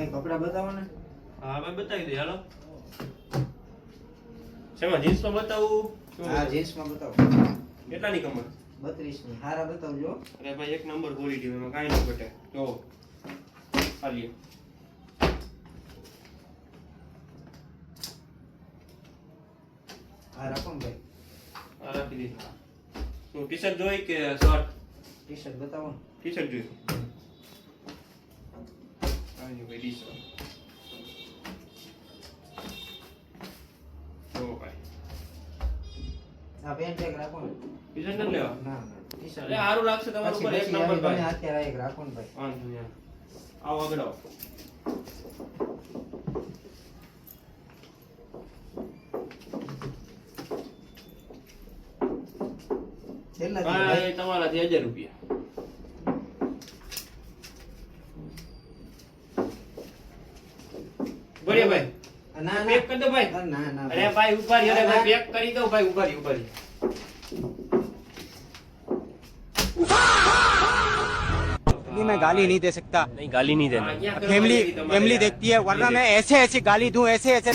ભાઈ કપડા બતાવો ને. હા ભાઈ બતાવી દે હાલો. શેમાં જીન્સમાં બતાવું? હા જીન્સમાં બતાવો. કેટલાની કમર? 32 ની. હારા બતાવજો. અરે ભાઈ એક નંબર ક્વોલિટી એમાં કાંઈ ન ઘટે. જો ખાલી હા રાખો ને ભાઈ. આ રાખી દીધી. શું ટી શર્ટ જોઈ કે શર્ટ? ટી શર્ટ બતાવો ને. ટી શર્ટ જોઈ. કાંઈ ભાઈ ટી શર્ટ. જો ભાઈ આ પેન્ટ એક રાખો ને. ટી શર્ટ નથી લેવા? ના ના ટી શર્ટ. અરે સારું લાગશે તમારું પર એક નંબર તમે ભાઈ. અત્યારે એક રાખો ને ભાઈ. વાંધો નહીં. આવો આગળ આવો. કેટલા થી ભાઈ ભાઈ? તમારાથી 1000 રૂપિયા. બોલીએ ભાઈ. ના ના પેક કરી દો ભાઈ. ના ના અરે ભાઈ ઉભા રહ્યો. અરે ભાઈ પેક કરી દો ભાઈ. ઉભા રહ્યો. मैं गाली नहीं दे सकता, नहीं गाली नहीं देना. फैमिली देखती है, वरना मैं ऐसे ऐसे गाली दूं, ऐसे ऐसे